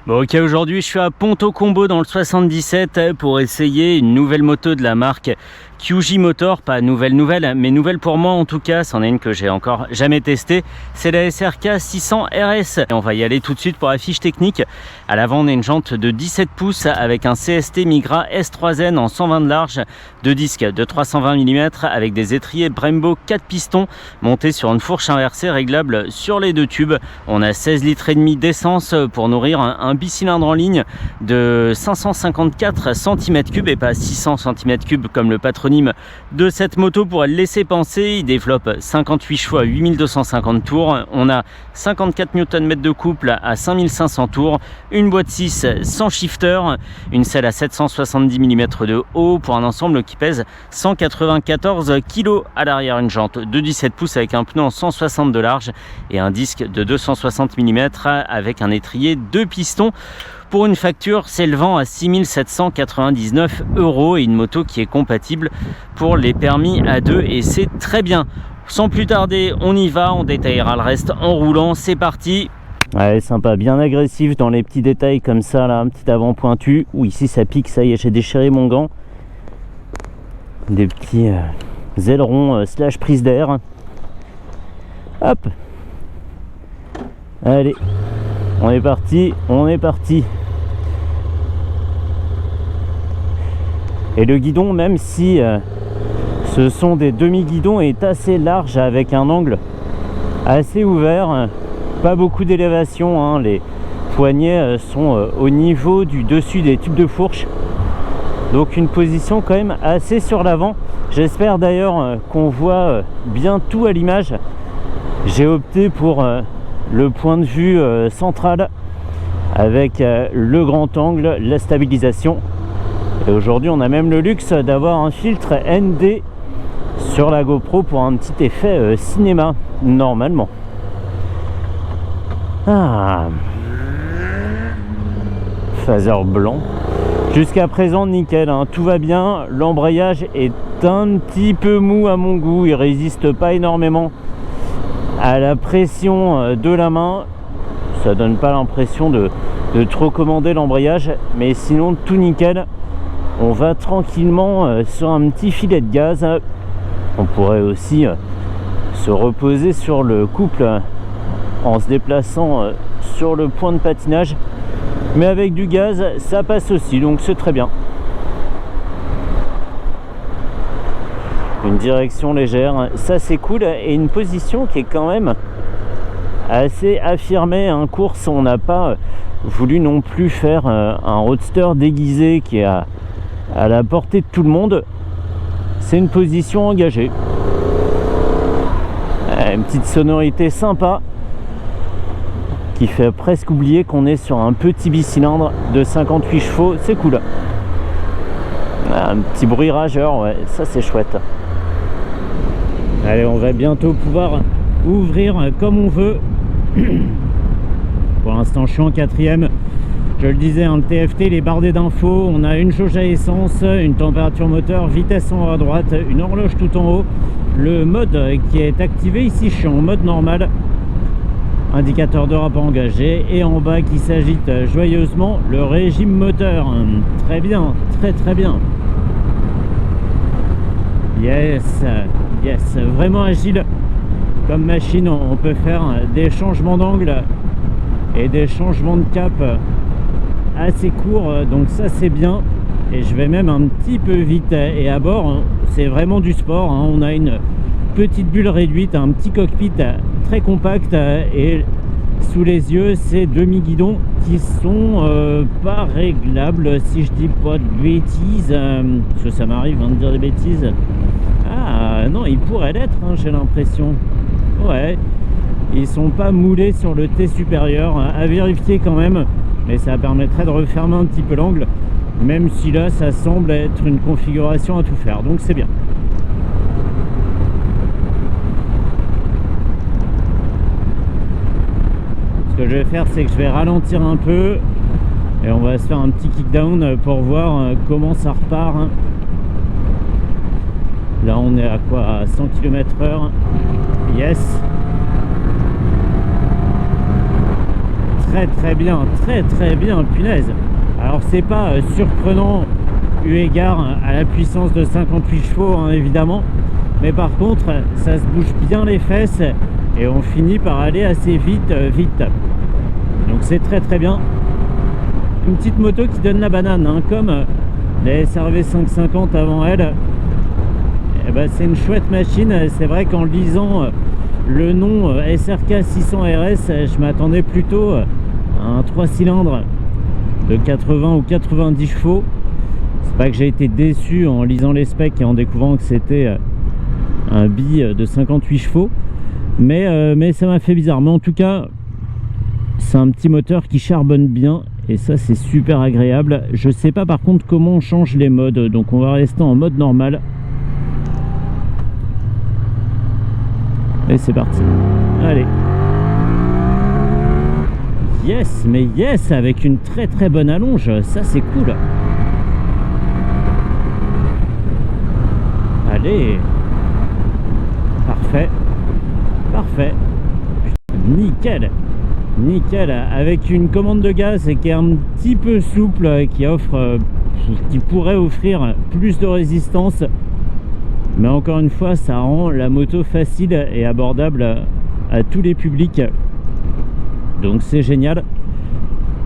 Bon ok, aujourd'hui je suis à Pont-au-Combo dans le 77 pour essayer une nouvelle moto de la marque Kyuji Motor, pas nouvelle mais nouvelle pour moi en tout cas, c'en est une que j'ai encore jamais testée, c'est la SRK 600 RS. Et on va y aller tout de suite pour la fiche technique. À l'avant on a une jante de 17 pouces avec un CST Migra S3N en 120 de large, deux disques de 320 mm avec des étriers Brembo 4 pistons montés sur une fourche inversée réglable sur les deux tubes. On a 16 litres et demi d'essence pour nourrir un bicylindre en ligne de 554 cm3 et pas 600 cm3 comme le patronyme de cette moto pourrait le laisser penser. Il développe 58 chevaux à 8250 tours. On a 54 Nm de couple à 5500 tours, une boîte 6 sans shifter, une selle à 770 mm de haut pour un ensemble qui pèse 194 kg. À l'arrière, une jante de 17 pouces avec un pneu en 160 de large et un disque de 260 mm avec un étrier 2 pistons pour une facture s'élevant à 6 799 € et une moto qui est compatible pour les permis A2 et c'est très bien. Sans plus tarder, on y va, on détaillera le reste en roulant, c'est parti. Ouais, sympa, bien agressif dans les petits détails comme ça là, un petit avant pointu. Ou ici ça pique, ça y est, j'ai déchiré mon gant. Des petits ailerons slash prise d'air. Hop. Allez. On est parti, on est parti. Et le guidon, même si ce sont des demi-guidons, est assez large avec un angle assez ouvert. Pas beaucoup d'élévation, hein. Les poignets sont au niveau du dessus des tubes de fourche. Donc une position quand même assez sur l'avant. J'espère d'ailleurs qu'on voit bien tout à l'image. J'ai opté pour le point de vue central avec le grand angle, la stabilisation. Et aujourd'hui on a même le luxe d'avoir un filtre ND sur la GoPro pour un petit effet cinéma normalement. Phaser blanc. Jusqu'à présent nickel, hein, tout va bien. L'embrayage est un petit peu mou à mon goût, il résiste pas énormément à la pression de la main. Ça donne pas l'impression de trop commander l'embrayage, mais sinon tout nickel. On va tranquillement sur un petit filet de gaz. On pourrait aussi se reposer sur le couple en se déplaçant sur le point de patinage, mais avec du gaz ça passe aussi, donc c'est très bien. Une direction légère, ça c'est cool, et une position qui est quand même assez affirmée. En course, on n'a pas voulu non plus faire un roadster déguisé qui est à la portée de tout le monde. C'est une position engagée. Une petite sonorité sympa qui fait presque oublier qu'on est sur un petit bicylindre de 58 chevaux, c'est cool. Un petit bruit rageur, ouais, ça c'est chouette. Allez, on va bientôt pouvoir ouvrir comme on veut. Pour l'instant je suis en 4ème. Je le disais, hein, le TFT il est bardé d'infos. On a une jauge à essence, une température moteur, vitesse en haut à droite, une horloge tout en haut, le mode qui est activé. Ici je suis en mode normal, indicateur de rap engagé, et en bas qui s'agite joyeusement le régime moteur. Très bien, très bien. Yes, vraiment agile comme machine. On peut faire des changements d'angle et des changements de cap assez courts, donc ça c'est bien. Et je vais même un petit peu vite, et à bord c'est vraiment du sport, hein. On a une petite bulle réduite, un petit cockpit très compact, et sous les yeux ces demi-guidons qui sont pas réglables si je dis pas de bêtises, parce que ça m'arrive de dire des bêtises. Ah non, ils pourraient l'être, hein, j'ai l'impression. Ouais, ils sont pas moulés sur le T supérieur, à vérifier quand même, mais ça permettrait de refermer un petit peu l'angle, même si là ça semble être une configuration à tout faire, donc c'est bien. Ce que je vais faire, c'est que je vais ralentir un peu et on va se faire un petit kickdown pour voir comment ça repart. Là on est à quoi, à 100 km/h. Yes. très bien, punaise. Alors c'est pas surprenant eu égard à la puissance de 58 chevaux hein, évidemment, mais par contre ça se bouge bien les fesses et on finit par aller assez vite. Donc c'est très bien. Une petite moto qui donne la banane hein, comme les SRV 550 avant elle. Et ben, c'est une chouette machine. C'est vrai qu'en lisant le nom SRK 600 RS, je m'attendais plutôt à un 3 cylindres de 80 ou 90 chevaux. C'est pas que j'ai été déçu en lisant les specs et en découvrant que c'était un bi de 58 chevaux, mais ça m'a fait bizarre. Mais en tout cas, c'est un petit moteur qui charbonne bien et ça c'est super agréable. Je sais pas par contre comment on change les modes, donc on va rester en mode normal. Et c'est parti. Allez. Yes, mais yes, avec une très bonne allonge, ça c'est cool. Allez. Parfait. Nickel, avec une commande de gaz qui est un petit peu souple, qui pourrait offrir plus de résistance, mais encore une fois ça rend la moto facile et abordable à tous les publics, donc c'est génial.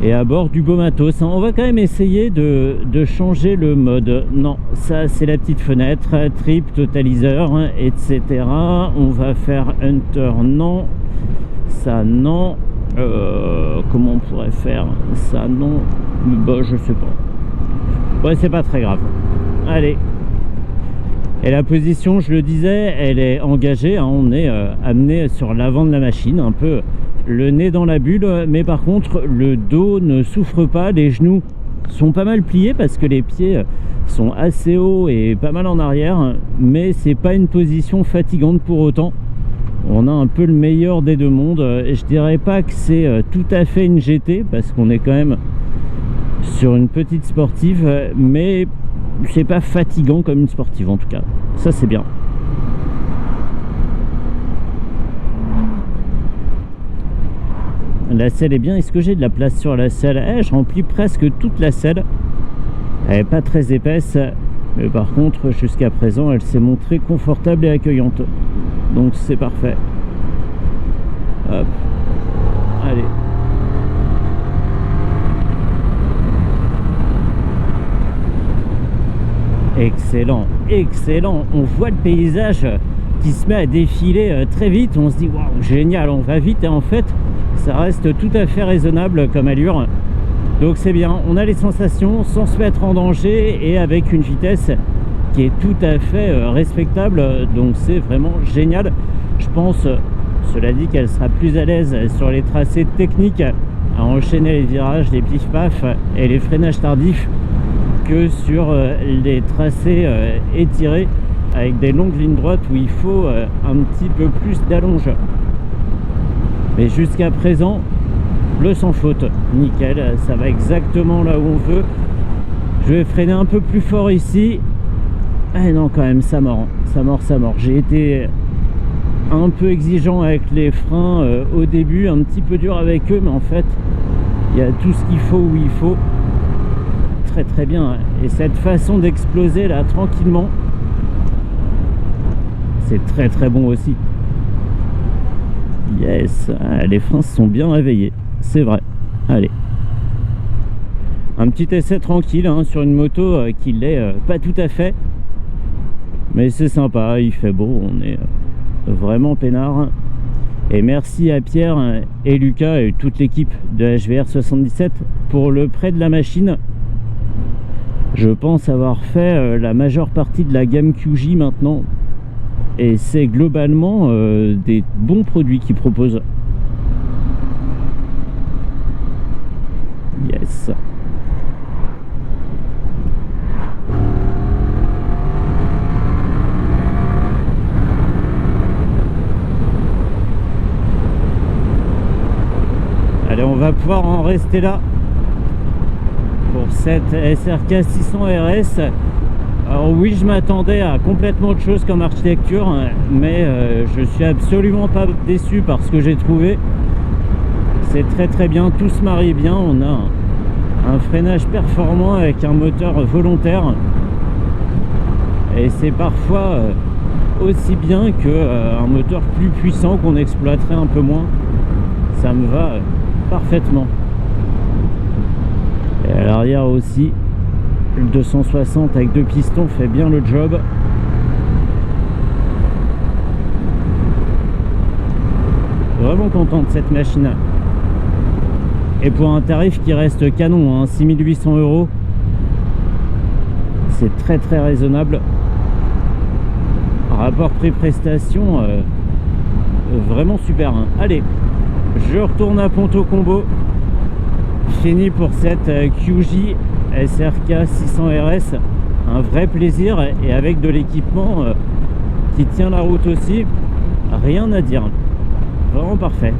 Et à bord du beau matos, on va quand même essayer de changer le mode. Non, ça c'est la petite fenêtre, trip, totaliseur, etc. On va faire Hunter, non. Ça non. Comment on pourrait faire ça? Non, bah, je sais pas. Ouais, c'est pas très grave. Allez. Et la position, je le disais, elle est engagée, hein, on est amené sur l'avant de la machine, un peu le nez dans la bulle, mais par contre le dos ne souffre pas, les genoux sont pas mal pliés parce que les pieds sont assez hauts et pas mal en arrière, mais c'est pas une position fatigante pour autant. On a un peu le meilleur des deux mondes. Je dirais pas que c'est tout à fait une GT parce qu'on est quand même sur une petite sportive, mais c'est pas fatigant comme une sportive en tout cas, ça c'est bien. La selle est bien. Est-ce que j'ai de la place sur la selle? Je remplis presque toute la selle. Elle n'est pas très épaisse, mais par contre jusqu'à présent elle s'est montrée confortable et accueillante, donc c'est parfait. Hop, allez. Excellent, on voit le paysage qui se met à défiler très vite, on se dit waouh génial, on va vite, et en fait ça reste tout à fait raisonnable comme allure, donc c'est bien, on a les sensations sans se mettre en danger et avec une vitesse qui est tout à fait respectable, donc c'est vraiment génial. Je pense, cela dit, qu'elle sera plus à l'aise sur les tracés techniques à enchaîner les virages, les pif-paf et les freinages tardifs que sur les tracés étirés avec des longues lignes droites où il faut un petit peu plus d'allonge. Mais jusqu'à présent, le sans faute, nickel, ça va exactement là où on veut. Je vais freiner un peu plus fort ici. Eh non, quand même, ça mord. J'ai été un peu exigeant avec les freins au début, un petit peu dur avec eux, mais en fait, il y a tout ce qu'il faut où il faut. Très bien. Et cette façon d'exploser là, tranquillement, c'est très bon aussi. Yes, les freins se sont bien réveillés, c'est vrai. Allez, un petit essai tranquille hein, sur une moto qui l'est pas tout à fait, mais c'est sympa, il fait beau, on est vraiment peinard. Et merci à Pierre et Lucas et toute l'équipe de HVR 77 pour le prêt de la machine. Je pense avoir fait la majeure partie de la gamme QJ maintenant, et c'est globalement des bons produits qu'ils proposent. Yes. Allez, on va pouvoir en rester là pour cette SRK 600 RS. Alors oui, je m'attendais à complètement autre chose comme architecture, mais je suis absolument pas déçu par ce que j'ai trouvé. C'est très bien, tout se marie bien. On a un freinage performant avec un moteur volontaire. Et c'est parfois aussi bien qu'un moteur plus puissant qu'on exploiterait un peu moins. Ça me va parfaitement. Et à l'arrière aussi, le 260 avec 2 pistons fait bien le job. Vraiment content de cette machine. Et pour un tarif qui reste canon, hein, 6800 €, c'est très raisonnable. Rapport prix-prestation, vraiment super. Hein. Allez, je retourne à Ponto Combo. Fini pour cette QJ SRK 600 RS. Un vrai plaisir et avec de l'équipement qui tient la route aussi. Rien à dire. Vraiment parfait.